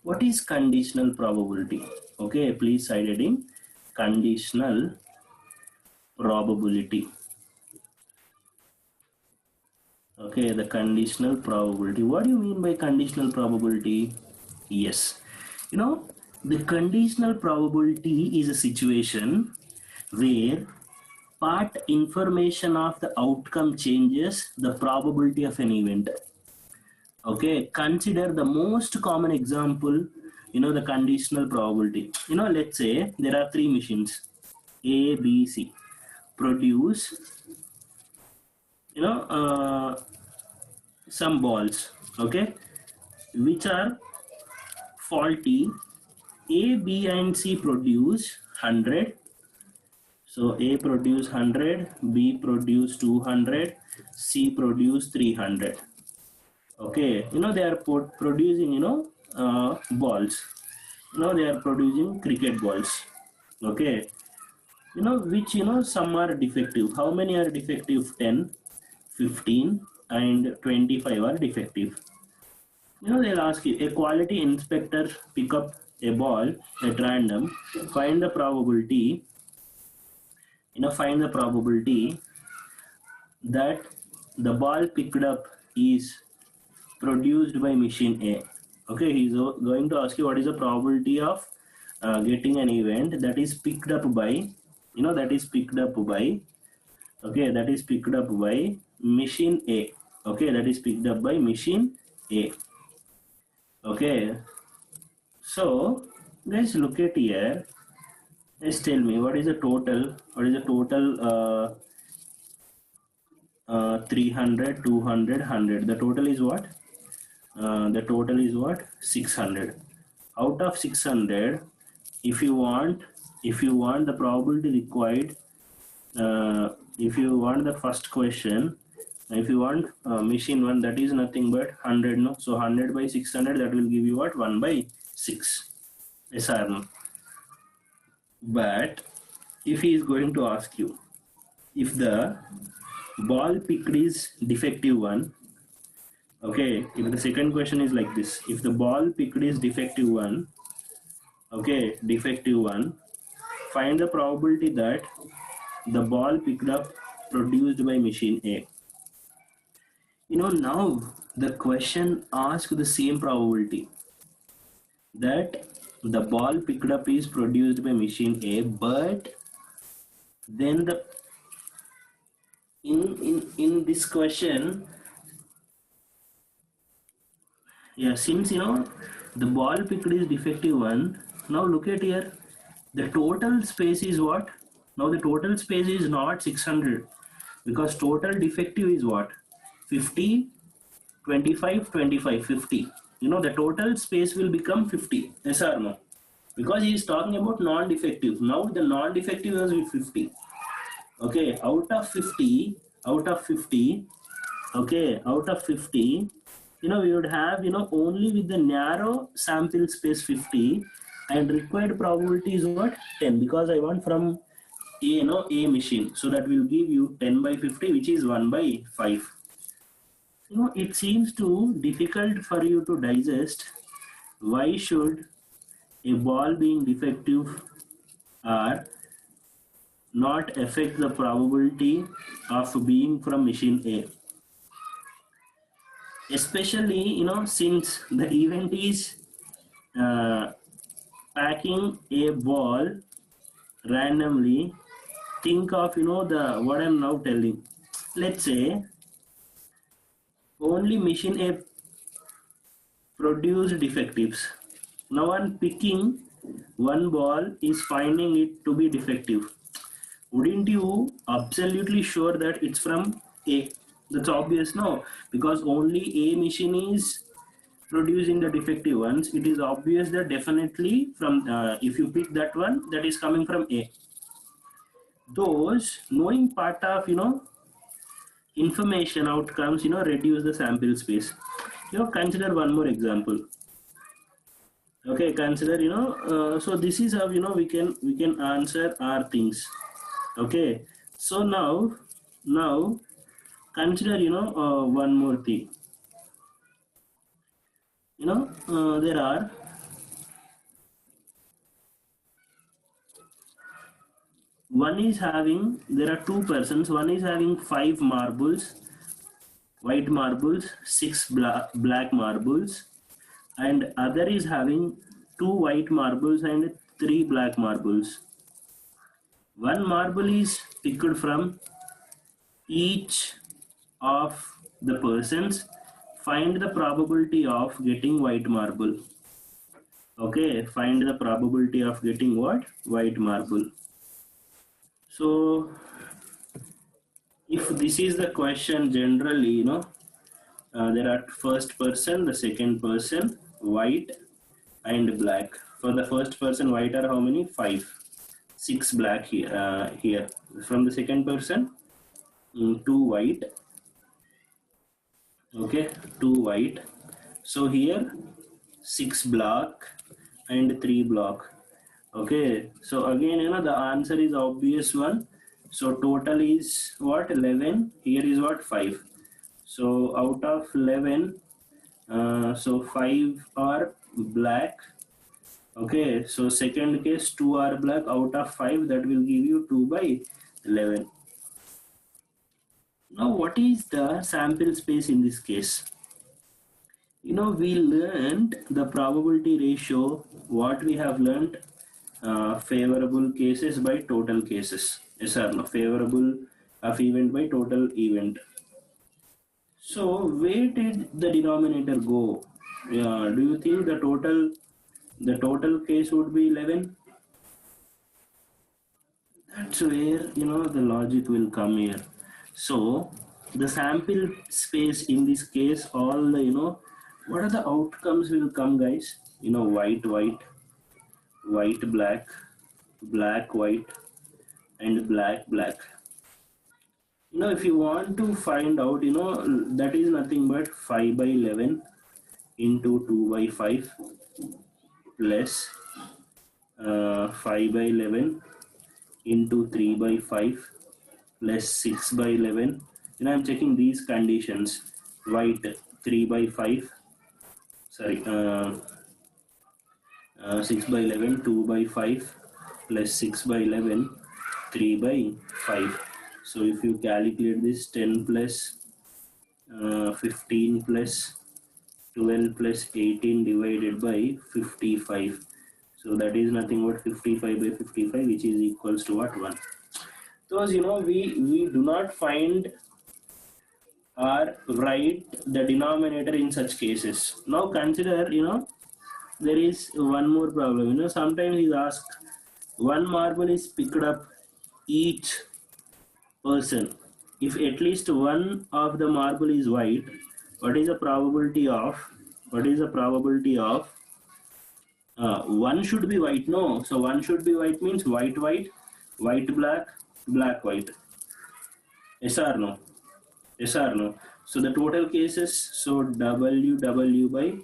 What is conditional probability? Okay, please cite it in conditional probability. Okay, the conditional probability. What do you mean by conditional probability? Yes, the conditional probability is a situation where part information of the outcome changes the probability of an event. Okay, consider the most common example, the conditional probability. Let's say there are three machines, A, B, C, produce, some balls, okay, which are faulty. A, B, and C produce 100. So A produce 100, B produce 200, C produce 300. Okay, they are producing, balls. They are producing cricket balls. Okay, which, some are defective. How many are defective? 10, 15, and 25 are defective. They'll ask you, a quality inspector pick up a ball at random, find the probability, find the probability that the ball picked up is produced by machine A. Okay, he's going to ask you what is the probability of getting an event that is picked up by, Okay, that is picked up by machine A. Okay, that is picked up by machine A. Okay, so guys, look at here. Just tell me what is the total? What is the total? 300, 200, 100. The total is what? The total is what? 600. Out of 600, if you want, the probability required, if you want the first question, if you want machine 1, that is nothing but 100, no? So 100 by 600, that will give you what? 1 by 6. Yes or no? But if he is going to ask you, if the ball picked is defective one, okay, if the second question is like this, if the ball picked is defective one, okay, defective one, find the probability that the ball picked up produced by machine A. Now the question asks the same probability that the ball picked up is produced by machine A, but then the in this question, yeah, since the ball picked is defective one, now look at here, the total space is what? Now the total space is not 600, because total defective is what? 50, 25, 25, 50. The total space will become 50. Yes or no? Because he is talking about non-defective. Now the non-defective is with 50. Okay, out of 50, okay, out of 50, we would have, only with the narrow sample space 50, and required probability is what? 10, because I want from A machine. So that will give you 10 by 50, which is 1 by 5. It seems too difficult for you to digest. Why should a ball being defective or not affect the probability of being from machine A? Especially, since the event is uh, packing a ball randomly, think of, the what I'm now telling. Let's say only machine A produce defectives. Now on picking one ball is finding it to be defective. Wouldn't you absolutely sure that it's from A? That's obvious, no? Because only A machine is producing the defective ones. It is obvious that definitely from if you pick that one, that is coming from A. Those knowing part of information outcomes reduce the sample space. Consider one more example. Okay, consider so this is how we can answer our things. Okay, so now consider one more thing. There are there are two persons. One is having 5 marbles, white marbles, 6 black marbles, and other is having 2 white marbles and 3 black marbles. One marble is picked from each of the persons. Find the probability of getting white marble. Okay, find the probability of getting what? White marble. So if this is the question, generally there are first person, the second person, white and black. For the first person, white are how many? 5, 6 black here. From the second person, 2 white. Okay, 2 white. So here 6 black and 3 black. Okay, so again the answer is obvious one. So total is what? 11. Here is what? 5. So out of 11, so 5 are black. Okay, so second case 2 are black. Out of 5, that will give you 2 by 11. Now what is the sample space in this case? We learned the probability ratio. What we have learned, favorable cases by total cases. Yes or no? Favorable of event by total event. So where did the denominator go? Do you think the total case would be 11? That's where the logic will come here. So the sample space in this case, all the what are the outcomes will come, guys? White, white, white, black, black, white, and black, black. If you want to find out, that is nothing but 5 by 11 into 2 by 5 plus 5 by 11 into 3 by 5 plus 6 by 11. I'm checking these conditions. White 3 by 5, sorry, 6 by 11, 2 by 5 plus 6 by 11, 3 by 5. So if you calculate this, 10 plus 15 plus 12 plus 18 divided by 55. So that is nothing but 55 by 55, which is equals to what? 1. Because we do not find or write the denominator in such cases. Now consider, there is one more problem. Sometimes he's asked, one marble is picked up each person. If at least one of the marble is white, what is the probability of one should be white? No, so one should be white means white, white, white, black, black, white. Yes or no? Yes or no? So the total cases, so WW by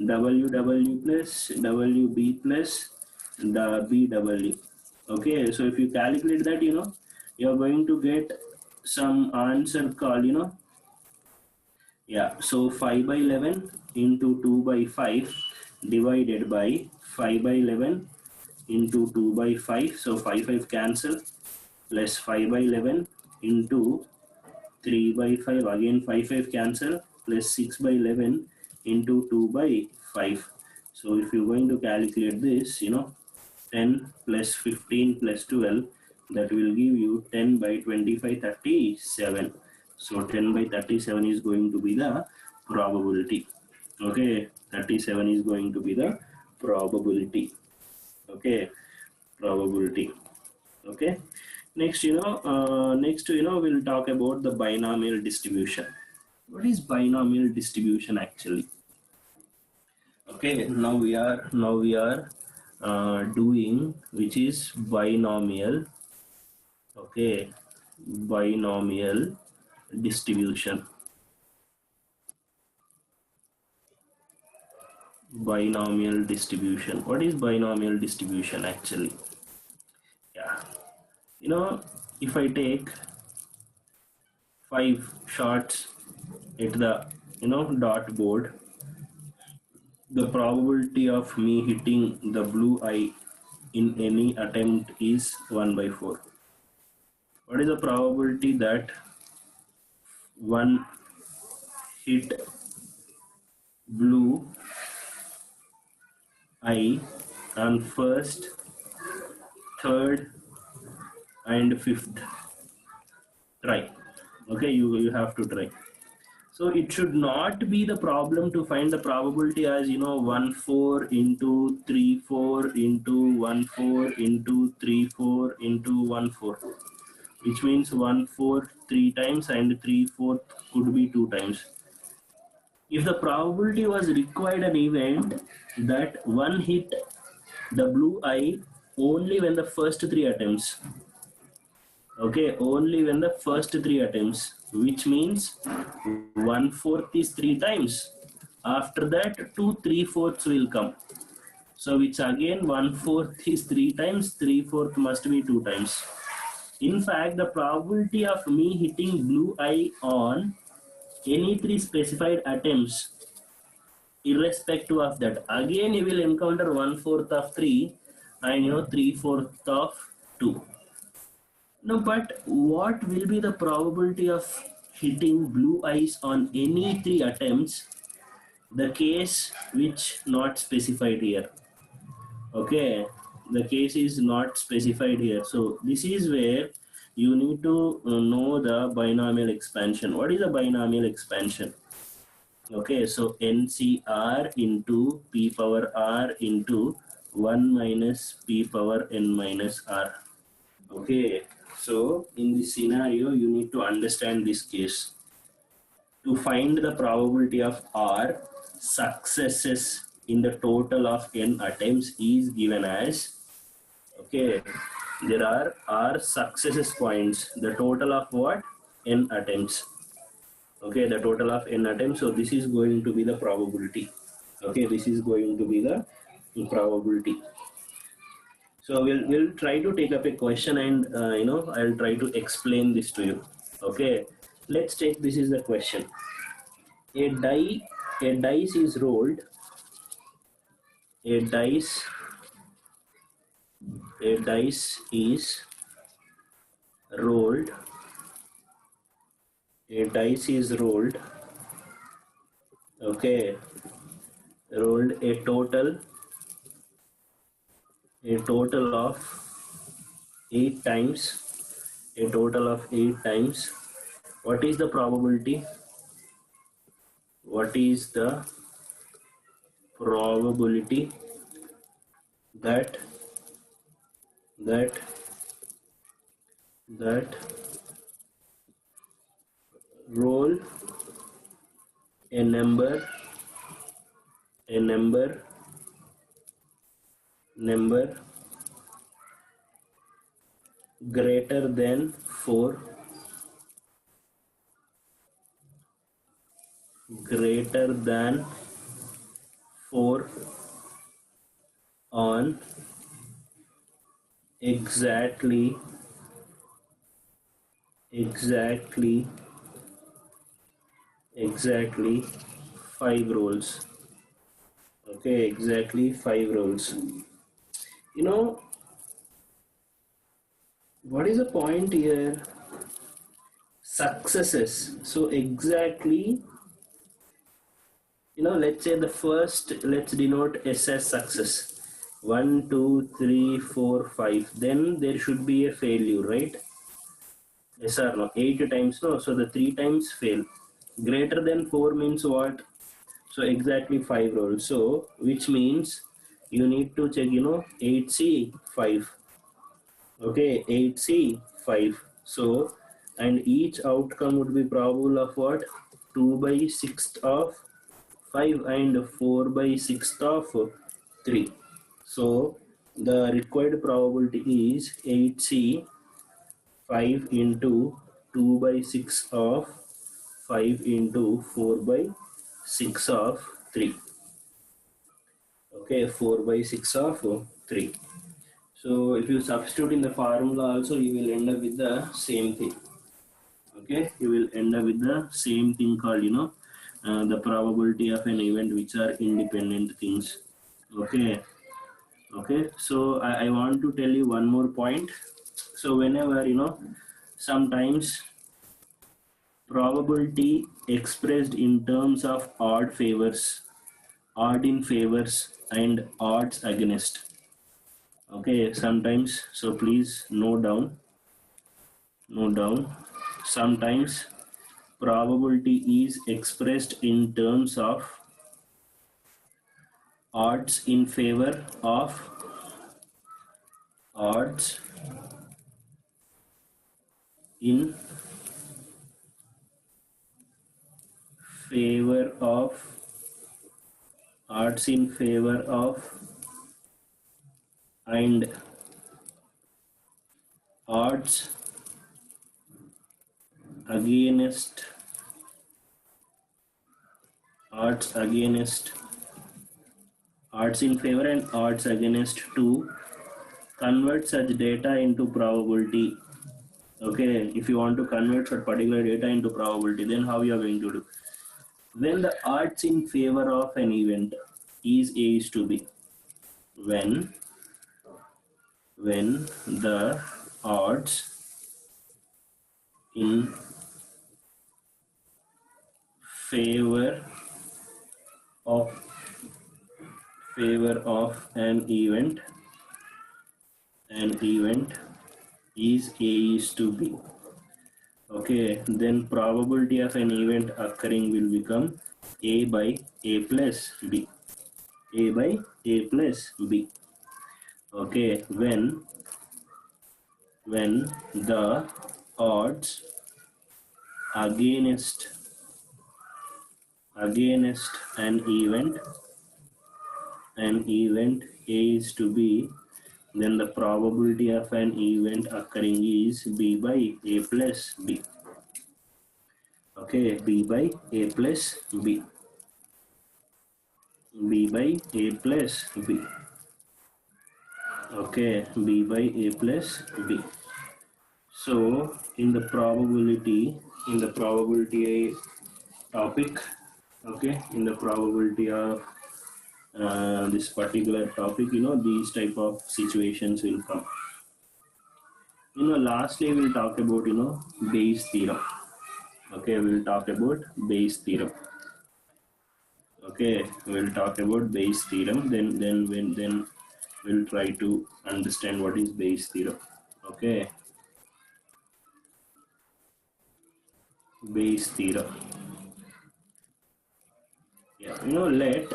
WW plus WB plus the BW. Okay, so if you calculate that, you're going to get some answer called, yeah, so 5 by 11 into 2 by 5 divided by 5 by 11 into 2 by 5, so 5 cancel, plus 5 by 11 into 3 by 5, again 5 cancel, plus 6 by 11 into 2 by 5. So if you're going to calculate this, 10 plus 15 plus 12, that will give you 10 by 25, 37. So 10 by 37 is going to be the probability. Okay, 37 is going to be the probability. Okay, probability. Okay, next, we'll talk about the binomial distribution. What is binomial distribution actually? Okay, now we are doing, which is binomial. Okay, binomial distribution. Binomial distribution. What is binomial distribution actually? Yeah, if I take 5 shots at the dot board, the probability of me hitting the blue eye in any attempt is 1 by 4. What is the probability that one hit blue eye on first, third, and fifth try? Okay, you have to try. So it should not be the problem to find the probability as 1 4 into 3 4 into 1 4 into 3 4 into 1 4, which means 1 4 3 times and 3 4 could be 2 times. If the probability was required an event that one hit the blue eye only when the first 3 attempts. Okay, only when the first 3 attempts, which means 1/4 is 3 times. After that, 2 3/4 will come. So which again 1/4 is 3 times, 3/4 must be 2 times. In fact, the probability of me hitting blue eye on any 3 specified attempts, irrespective of that, again you will encounter 1/4 of 3 and 3/4 of 2. No, but what will be the probability of hitting blue eyes on any 3 attempts? The case which not specified here. Okay, the case is not specified here. So this is where you need to know the binomial expansion. What is a binomial expansion? Okay, so NCR into P power R into 1 minus P power N minus R. Okay, so in this scenario, you need to understand this case. To find the probability of R successes in the total of N attempts is given as, okay, there are R successes points, the total of what? N attempts. Okay, the total of N attempts. So this is going to be the probability. Okay, this is going to be the probability. So we'll try to take up a question and I'll try to explain this to you. Okay, let's take this is the question. A dice is rolled. A dice is rolled. A dice is rolled. Okay, rolled a total of 8 times. A total of 8 times. What is the probability? What is the probability that that that roll a number greater than 4 on exactly 5 rolls. Okay, exactly 5 rolls. You know, what is the point here? Successes. So exactly, let's say the first, let's denote S as success. 1, 2, 3, 4, 5. Then there should be a failure, right? Yes or no? 8 times no. So the 3 times fail. Greater than 4 means what? So exactly 5 rolls. So which means you need to check, 8C 5. Okay, 8C 5. So and each outcome would be probable of what? 2 by 6th of 5 and 4 by 6th of 3. So the required probability is 8C 5 into 2 by 6 of 5 into 4 by 6 of 3. Okay, 4 by 6 of 3. So if you substitute in the formula also, you will end up with the same thing. Okay, you will end up with the same thing called, the probability of an event, which are independent things. Okay, so I want to tell you one more point. So whenever, sometimes probability expressed in terms of odd in favors and odds against. Okay, sometimes, so please note down. Sometimes probability is expressed in terms of odds in favor of odds in favor of odds in favor of and odds against odds in favor and odds against to convert such data into probability. Okay, if you want to convert such particular data into probability, then how you are going to do? When the odds in favor of an event is A is to B, when the odds in favor of an event is A is to B. Okay, then probability of an event occurring will become A by A plus B. A by A plus B. Okay, when the odds against against an event A is to B, then the probability of an event occurring is B by A plus B. Okay, B by A plus B. B by A plus B. Okay, B by A plus B. So in the probability topic, okay, in the probability of this particular topic, these type of situations will come. Lastly we'll talk about Bayes theorem. Okay, we'll talk about Bayes theorem. Okay, we'll talk about Bayes theorem. Then we'll try to understand what is Bayes theorem. Okay, Bayes theorem. Yeah, let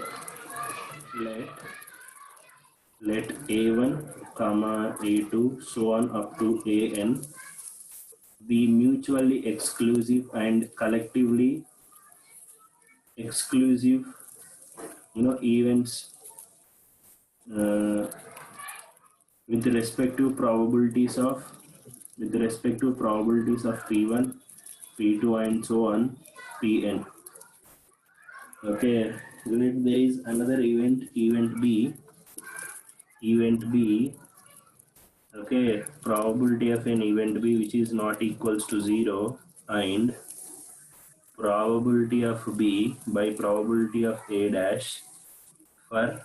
let a1 comma a2 so on up to an be mutually exclusive and collectively exclusive events uh, with respective probabilities of p1, p2 and so on pn. Okay, let there is another event b. Okay, probability of an event b which is not equals to 0, and probability of b by probability of a dash for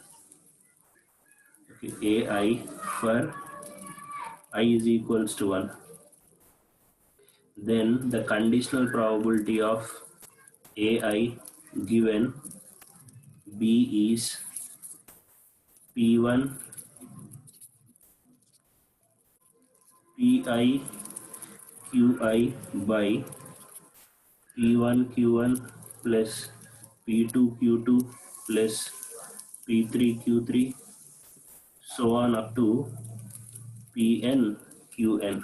ai for I is equals to 1. Then the conditional probability of ai given b is p1 pi qi by p1 q1 plus p2 q2 plus p3 q3 so on up to pn qn.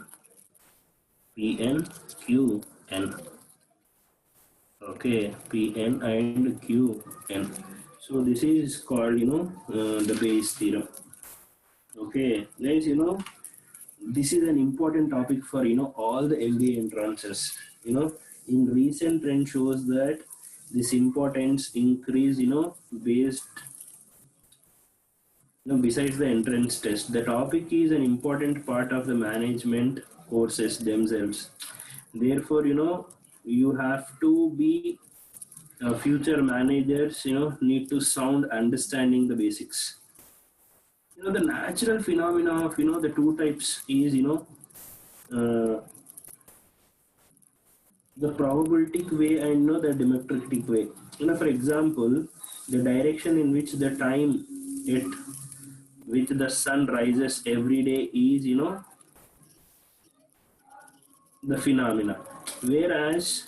Okay, pn and qn. So this is called the Bayes theorem. Okay guys, this is an important topic for all the MBA entrances. In recent trend shows that this importance increase based besides the entrance test. The topic is an important part of the management courses themselves. Therefore, you have to be future managers. Need to sound understanding the basics. The natural phenomena of the two types is uh, the probabilistic way and the demetric way. For example, the direction in which the time at which the sun rises every day is the phenomena, whereas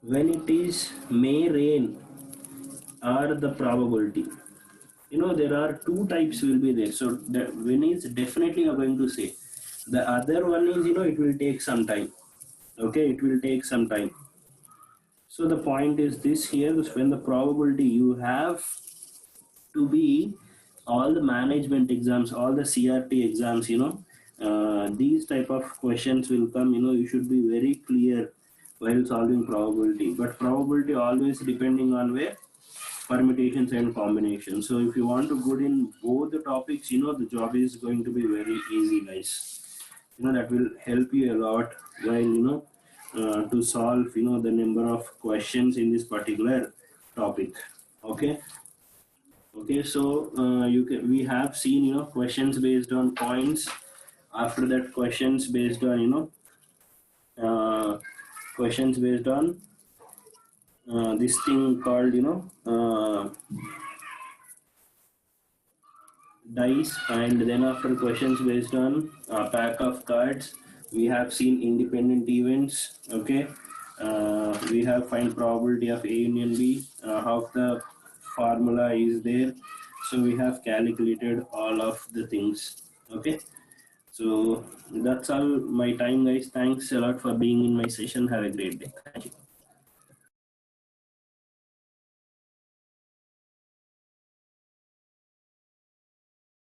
when it is may rain or the probability, there are two types will be there. So that when is definitely I'm going to say, the other one is it will take some time. Okay, it will take some time. So the point is this here is when the probability you have to be all the management exams, all the CRT exams, these type of questions will come. You should be very clear while solving probability. But probability always depending on where permutations and combinations. So if you want to good in both the topics, the job is going to be very easy, guys. That will help you a lot while to solve the number of questions in this particular topic. Okay. Okay, so we have seen questions based on points. After that, questions based on uh, questions based on this thing called dice, and then after questions based on a pack of cards, we have seen independent events. Okay, we have find probability of A union B, how the formula is there. So we have calculated all of the things. Okay, so that's all my time, guys. Thanks a lot for being in my session. Have a great day. Thank you.